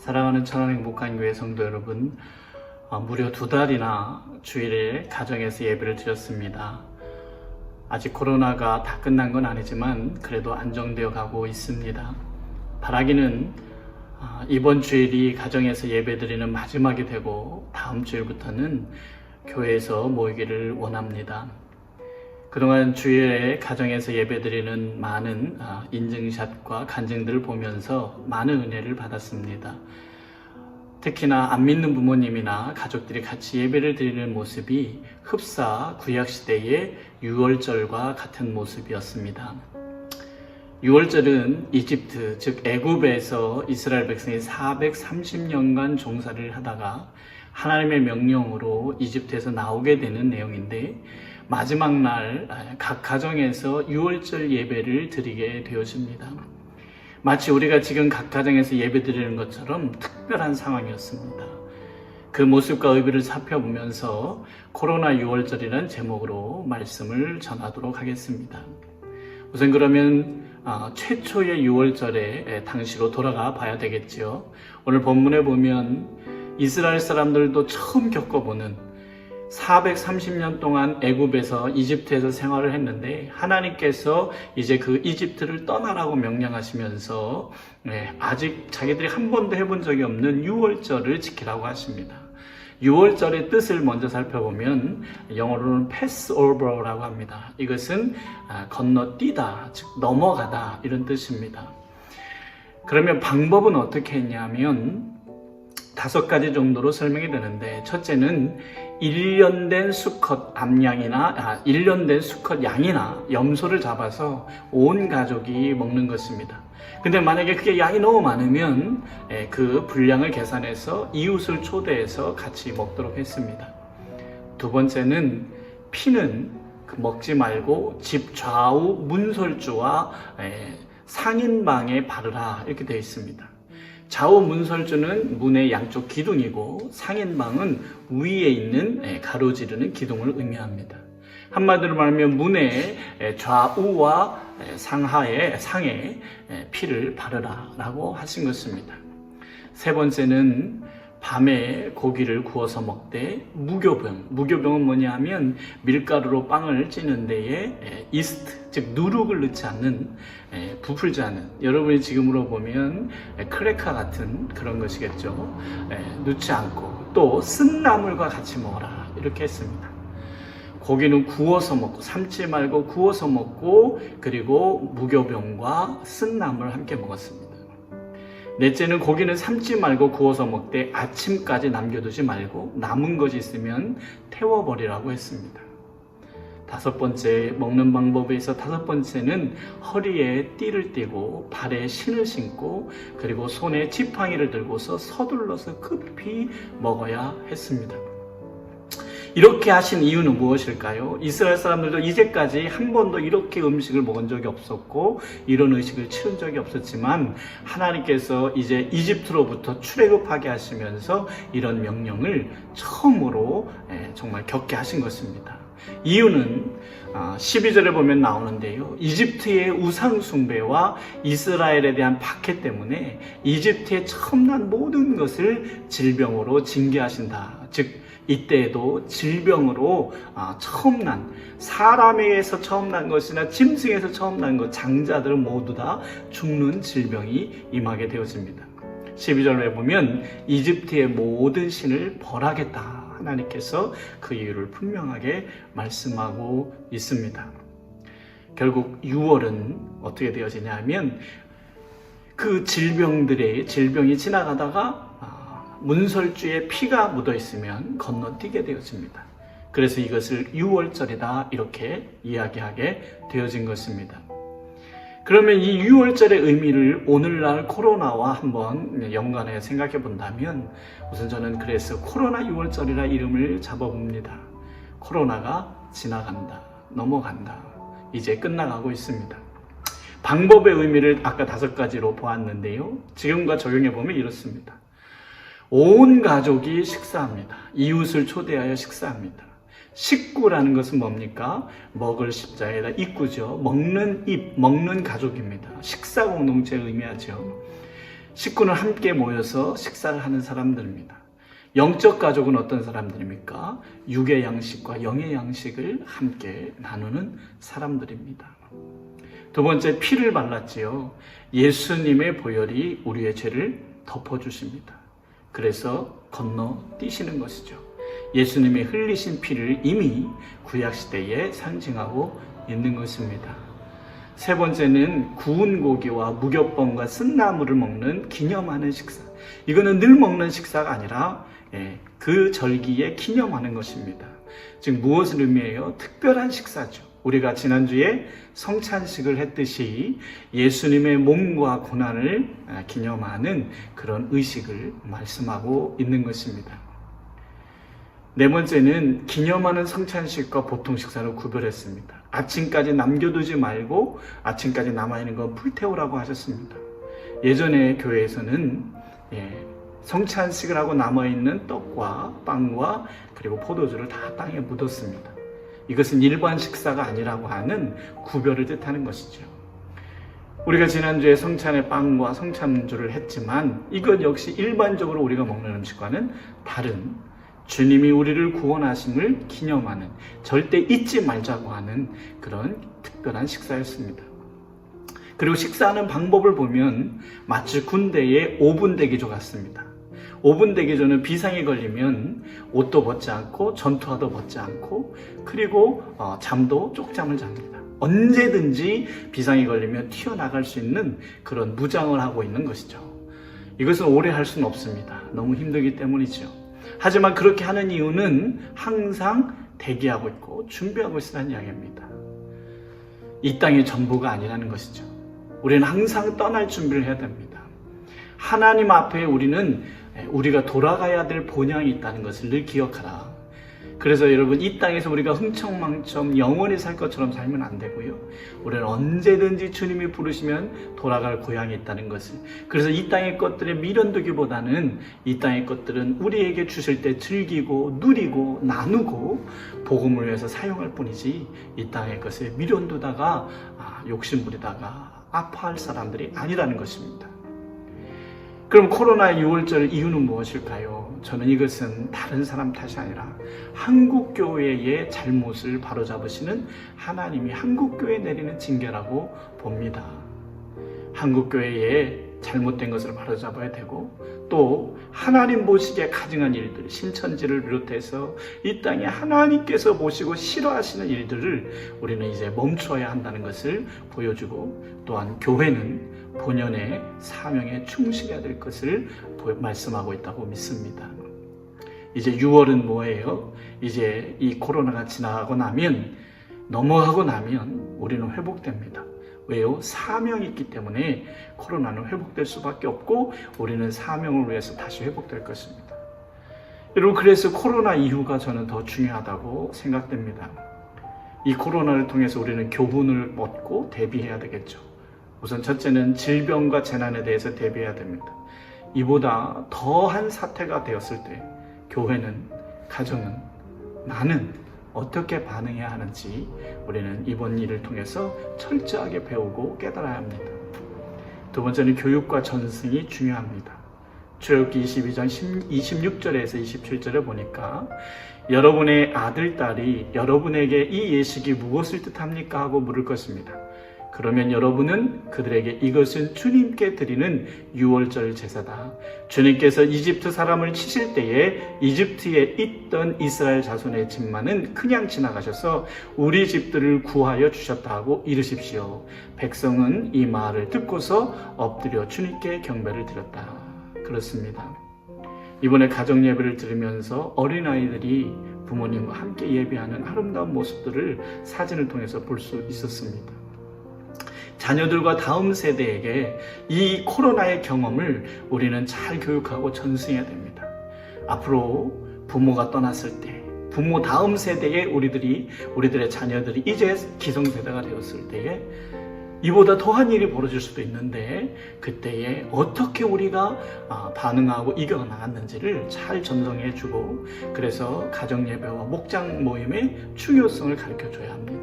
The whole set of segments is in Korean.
사랑하는 천안행복한교회 성도 여러분, 무려 2달이나 주일에 가정에서 예배를 드렸습니다. 아직 코로나가 다 끝난 건 아니지만 그래도 안정되어 가고 있습니다. 바라기는 이번 주일이 가정에서 예배드리는 마지막이 되고 다음 주일부터는 교회에서 모이기를 원합니다. 그동안 주일에 가정에서 예배드리는 많은 인증샷과 간증들을 보면서 많은 은혜를 받았습니다. 특히나 안 믿는 부모님이나 가족들이 같이 예배를 드리는 모습이 흡사 구약시대의 유월절과 같은 모습이었습니다. 유월절은 이집트, 즉 애굽에서 이스라엘 백성이 430년간 종살이를 하다가 하나님의 명령으로 이집트에서 나오게 되는 내용인데, 마지막 날 각 가정에서 유월절 예배를 드리게 되어집니다. 마치 우리가 지금 각 가정에서 예배 드리는 것처럼 특별한 상황이었습니다. 그 모습과 의미를 살펴보면서 코로나 유월절이라는 제목으로 말씀을 전하도록 하겠습니다. 우선 그러면 최초의 유월절의 당시로 돌아가 봐야 되겠죠. 오늘 본문에 보면 이스라엘 사람들도 처음 겪어보는 430년 동안 애굽에서 이집트에서 생활을 했는데, 하나님께서 이제 그 이집트를 떠나라고 명령하시면서 아직 자기들이 한 번도 해본 적이 없는 유월절을 지키라고 하십니다. 유월절의 뜻을 먼저 살펴보면 영어로는 Passover라고 합니다. 이것은 건너뛰다, 즉 넘어가다, 이런 뜻입니다. 그러면 방법은 어떻게 했냐면 5가지 정도로 설명이 되는데, 첫째는 1년 된 수컷 암양이나 1년 된 수컷 양이나 염소를 잡아서 온 가족이 먹는 것입니다. 근데 만약에 그게 양이 너무 많으면 그 분량을 계산해서 이웃을 초대해서 같이 먹도록 했습니다. 2번째는 피는 먹지 말고 집 좌우 문설주와 상인방에 바르라, 이렇게 되어 있습니다. 좌우 문설주는 문의 양쪽 기둥이고, 상인방은 위에 있는 가로지르는 기둥을 의미합니다. 한마디로 말하면 문의 좌우와 상에 피를 바르라 라고 하신 것입니다. 3번째는 밤에 고기를 구워서 먹되 무교병은 뭐냐 하면 밀가루로 빵을 찌는 데에 이스트, 즉 누룩을 넣지 않는, 부풀지 않은, 여러분이 지금으로 보면 크래커 같은 그런 것이겠죠. 넣지 않고 또 쓴 나물과 같이 먹어라, 이렇게 했습니다. 고기는 구워서 먹고, 삶지 말고 구워서 먹고, 그리고 무교병과 쓴 나물을 함께 먹었습니다. 넷째는 고기는 삶지 말고 구워서 먹되 아침까지 남겨두지 말고 남은 것이 있으면 태워버리라고 했습니다. 5번째, 먹는 방법에서 5번째는 허리에 띠를 띠고 발에 신을 신고 그리고 손에 지팡이를 들고서 서둘러서 급히 먹어야 했습니다. 이렇게 하신 이유는 무엇일까요? 이스라엘 사람들도 이제까지 한 번도 이렇게 음식을 먹은 적이 없었고 이런 의식을 치른 적이 없었지만, 하나님께서 이제 이집트로부터 출애굽하게 하시면서 이런 명령을 처음으로 정말 겪게 하신 것입니다. 이유는 12절에 보면 나오는데요, 이집트의 우상 숭배와 이스라엘에 대한 박해 때문에 이집트의 처음 난 모든 것을 질병으로 징계하신다. 즉 이때에도 질병으로 처음 난, 사람에게서 처음 난 것이나 짐승에서 처음 난 것, 장자들은 모두 다 죽는 질병이 임하게 되어집니다. 12절에 보면 이집트의 모든 신을 벌하겠다, 하나님께서 그 이유를 분명하게 말씀하고 있습니다. 결국 6월은 어떻게 되어지냐 하면 그 질병이 지나가다가 문설주에 피가 묻어 있으면 건너뛰게 되어집니다. 그래서 이것을 유월절이다, 이렇게 이야기하게 되어진 것입니다. 그러면 이 유월절의 의미를 오늘날 코로나와 한번 연관해 생각해 본다면, 우선 저는 그래서 코로나 유월절이라 이름을 잡아봅니다. 코로나가 지나간다, 넘어간다, 이제 끝나가고 있습니다. 방법의 의미를 아까 5가지로 보았는데요, 지금과 적용해 보면 이렇습니다. 온 가족이 식사합니다. 이웃을 초대하여 식사합니다. 식구라는 것은 뭡니까? 먹을 십자에다 입구죠. 먹는 입, 먹는 가족입니다. 식사 공동체를 의미하죠. 식구는 함께 모여서 식사를 하는 사람들입니다. 영적 가족은 어떤 사람들입니까? 육의 양식과 영의 양식을 함께 나누는 사람들입니다. 두 번째, 피를 발랐지요. 예수님의 보혈이 우리의 죄를 덮어주십니다. 그래서 건너뛰시는 것이죠. 예수님이 흘리신 피를 이미 구약시대에 상징하고 있는 것입니다. 세 번째는 구운 고기와 무교병과 쓴나물을 먹는 기념하는 식사. 이거는 늘 먹는 식사가 아니라 그 절기에 기념하는 것입니다. 즉 무엇을 의미해요? 특별한 식사죠. 우리가 지난주에 성찬식을 했듯이 예수님의 몸과 고난을 기념하는 그런 의식을 말씀하고 있는 것입니다. 네 번째는 기념하는 성찬식과 보통 식사를 구별했습니다. 아침까지 남겨두지 말고 아침까지 남아있는 건 불태우라고 하셨습니다. 예전에 교회에서는 성찬식을 하고 남아있는 떡과 빵과 그리고 포도주를 다 땅에 묻었습니다. 이것은 일반 식사가 아니라고 하는 구별을 뜻하는 것이죠. 우리가 지난주에 성찬의 빵과 성찬주를 했지만 이것 역시 일반적으로 우리가 먹는 음식과는 다른 주님이 우리를 구원하심을 기념하는, 절대 잊지 말자고 하는 그런 특별한 식사였습니다. 그리고 식사하는 방법을 보면 마치 군대의 5분 대기조 같습니다. 5분 대기조는 비상이 걸리면 옷도 벗지 않고 전투화도 벗지 않고 그리고 잠도 쪽잠을 잡니다. 언제든지 비상이 걸리면 튀어나갈 수 있는 그런 무장을 하고 있는 것이죠. 이것은 오래 할 수는 없습니다. 너무 힘들기 때문이죠. 하지만 그렇게 하는 이유는 항상 대기하고 있고 준비하고 있으라는 이야기입니다. 이 땅의 전부가 아니라는 것이죠. 우리는 항상 떠날 준비를 해야 됩니다. 하나님 앞에 우리가 돌아가야 될 본향이 있다는 것을 늘 기억하라. 그래서 여러분, 이 땅에서 우리가 흥청망청 영원히 살 것처럼 살면 안 되고요. 우리는 언제든지 주님이 부르시면 돌아갈 고향이 있다는 것을. 그래서 이 땅의 것들에 미련두기보다는 이 땅의 것들은 우리에게 주실 때 즐기고 누리고 나누고 복음을 위해서 사용할 뿐이지 이 땅의 것에 미련두다가 욕심부리다가 아파할 사람들이 아니라는 것입니다. 그럼 코로나 6월절 이유는 무엇일까요? 저는 이것은 다른 사람 탓이 아니라 한국교회의 잘못을 바로잡으시는 하나님이 한국교회에 내리는 징계라고 봅니다. 한국교회의 잘못된 것을 바로잡아야 되고 또 하나님 보시기에 가증한 일들, 신천지를 비롯해서 이 땅에 하나님께서 보시고 싫어하시는 일들을 우리는 이제 멈춰야 한다는 것을 보여주고 또한 교회는 본연의 사명에 충실해야 될 것을 말씀하고 있다고 믿습니다. 이제 6월은 뭐예요? 이제 이 코로나가 지나가고 나면, 넘어가고 나면 우리는 회복됩니다. 왜요? 사명이 있기 때문에 코로나는 회복될 수밖에 없고 우리는 사명을 위해서 다시 회복될 것입니다. 여러분, 그래서 코로나 이후가 저는 더 중요하다고 생각됩니다. 이 코로나를 통해서 우리는 교훈을 얻고 대비해야 되겠죠. 우선 첫째는 질병과 재난에 대해서 대비해야 됩니다. 이보다 더한 사태가 되었을 때 교회는, 가정은, 나는 어떻게 반응해야 하는지 우리는 이번 일을 통해서 철저하게 배우고 깨달아야 합니다. 두 번째는 교육과 전승이 중요합니다. 출애굽기 22장 26절에서 27절에 보니까 여러분의 아들, 딸이 여러분에게 이 예식이 무엇을 뜻합니까? 하고 물을 것입니다. 그러면 여러분은 그들에게 이것은 주님께 드리는 유월절 제사다. 주님께서 이집트 사람을 치실 때에 이집트에 있던 이스라엘 자손의 집만은 그냥 지나가셔서 우리 집들을 구하여 주셨다 하고 이르십시오. 백성은 이 말을 듣고서 엎드려 주님께 경배를 드렸다. 그렇습니다. 이번에 가정 예배를 들으면서 어린아이들이 부모님과 함께 예배하는 아름다운 모습들을 사진을 통해서 볼 수 있었습니다. 자녀들과 다음 세대에게 이 코로나의 경험을 우리는 잘 교육하고 전수해야 됩니다. 앞으로 부모가 떠났을 때, 부모 다음 세대에 우리들의 자녀들이 이제 기성세대가 되었을 때에 이보다 더한 일이 벌어질 수도 있는데 그때에 어떻게 우리가 반응하고 이겨나갔는지를 잘 전송해주고 그래서 가정예배와 목장 모임의 중요성을 가르쳐줘야 합니다.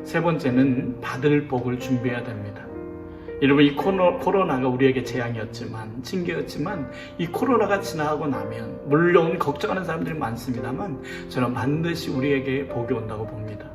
세 번째는 받을 복을 준비해야 됩니다. 여러분, 이 코로나가 우리에게 재앙이었지만, 징계였지만, 이 코로나가 지나가고 나면, 물론 걱정하는 사람들이 많습니다만, 저는 반드시 우리에게 복이 온다고 봅니다.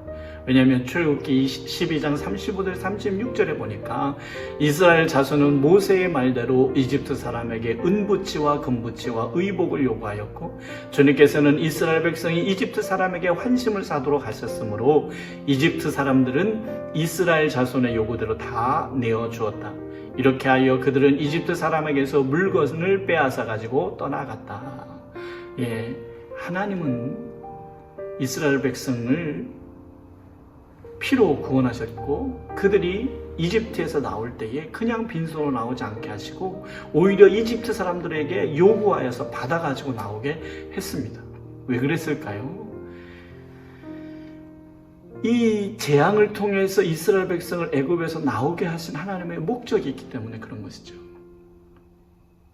왜냐하면 출애굽기 12장 35절 36절에 보니까 이스라엘 자손은 모세의 말대로 이집트 사람에게 은부치와 금부치와 의복을 요구하였고, 주님께서는 이스라엘 백성이 이집트 사람에게 환심을 사도록 하셨으므로 이집트 사람들은 이스라엘 자손의 요구대로 다 내어주었다. 이렇게 하여 그들은 이집트 사람에게서 물건을 빼앗아 가지고 떠나갔다. 하나님은 이스라엘 백성을 피로 구원하셨고, 그들이 이집트에서 나올 때에 그냥 빈손으로 나오지 않게 하시고 오히려 이집트 사람들에게 요구하여서 받아가지고 나오게 했습니다. 왜 그랬을까요? 이 재앙을 통해서 이스라엘 백성을 애굽에서 나오게 하신 하나님의 목적이 있기 때문에 그런 것이죠.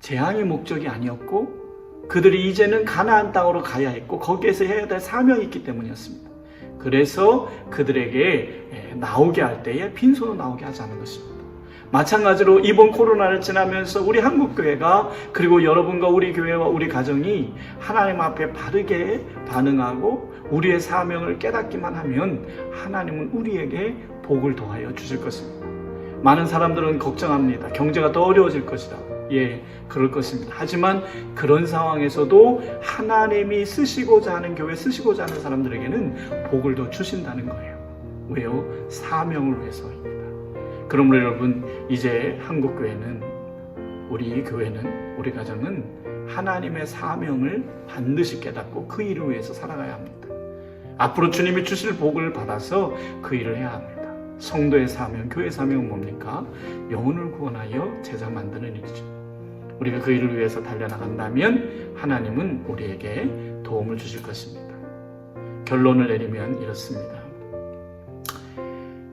재앙이 목적이 아니었고, 그들이 이제는 가나안 땅으로 가야 했고 거기에서 해야 될 사명이 있기 때문이었습니다. 그래서 그들에게 나오게 할 때에 빈손으로 나오게 하지 않은 것입니다. 마찬가지로 이번 코로나를 지나면서 우리 한국교회가, 그리고 여러분과 우리 교회와 우리 가정이 하나님 앞에 바르게 반응하고 우리의 사명을 깨닫기만 하면 하나님은 우리에게 복을 더하여 주실 것입니다. 많은 사람들은 걱정합니다. 경제가 더 어려워질 것이다. 그럴 것입니다. 하지만 그런 상황에서도 하나님이 쓰시고자 하는 교회, 쓰시고자 하는 사람들에게는 복을 더 주신다는 거예요. 왜요? 사명을 위해서입니다. 그러므로 여러분, 이제 한국교회는, 우리 교회는, 우리 가정은 하나님의 사명을 반드시 깨닫고 그 일을 위해서 살아가야 합니다. 앞으로 주님이 주실 복을 받아서 그 일을 해야 합니다. 성도의 사명, 교회 사명은 뭡니까? 영혼을 구원하여 제자 만드는 일이죠. 우리가 그 일을 위해서 달려나간다면 하나님은 우리에게 도움을 주실 것입니다. 결론을 내리면 이렇습니다.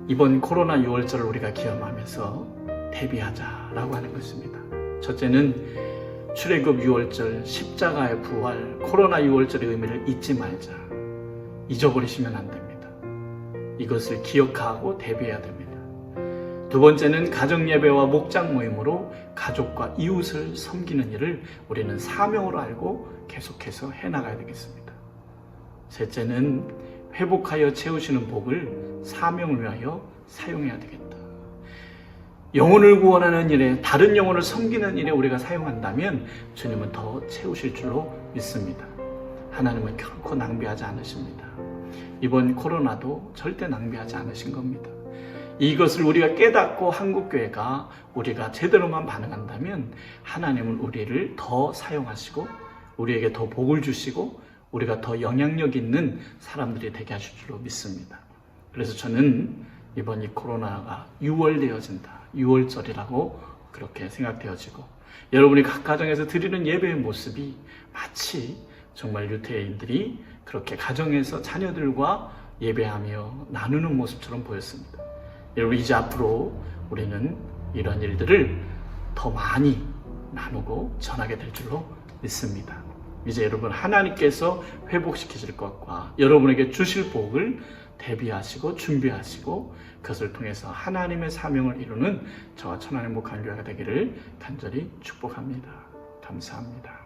이번 코로나 6월절을 우리가 기념하면서 대비하자라고 하는 것입니다. 첫째는 출애굽 6월절, 십자가의 부활, 코로나 6월절의 의미를 잊지 말자. 잊어버리시면 안 됩니다. 이것을 기억하고 대비해야 됩니다. 두 번째는 가정예배와 목장 모임으로 가족과 이웃을 섬기는 일을 우리는 사명으로 알고 계속해서 해나가야 되겠습니다. 셋째는 회복하여 채우시는 복을 사명을 위하여 사용해야 되겠다. 영혼을 구원하는 일에, 다른 영혼을 섬기는 일에 우리가 사용한다면 주님은 더 채우실 줄로 믿습니다. 하나님은 결코 낭비하지 않으십니다. 이번 코로나도 절대 낭비하지 않으신 겁니다. 이것을 우리가 깨닫고 한국교회가 우리가 제대로만 반응한다면 하나님은 우리를 더 사용하시고 우리에게 더 복을 주시고 우리가 더 영향력 있는 사람들이 되게 하실 줄로 믿습니다. 그래서 저는 이번 이 코로나가 6월 되어진다, 6월절이라고 그렇게 생각되어지고, 여러분이 각 가정에서 드리는 예배의 모습이 마치 정말 유태인들이 그렇게 가정에서 자녀들과 예배하며 나누는 모습처럼 보였습니다. 여러분, 이제 앞으로 우리는 이런 일들을 더 많이 나누고 전하게 될 줄로 믿습니다. 이제 여러분, 하나님께서 회복시키실 것과 여러분에게 주실 복을 대비하시고 준비하시고 그것을 통해서 하나님의 사명을 이루는 저와 천안의 목회교회가 되기를 간절히 축복합니다. 감사합니다.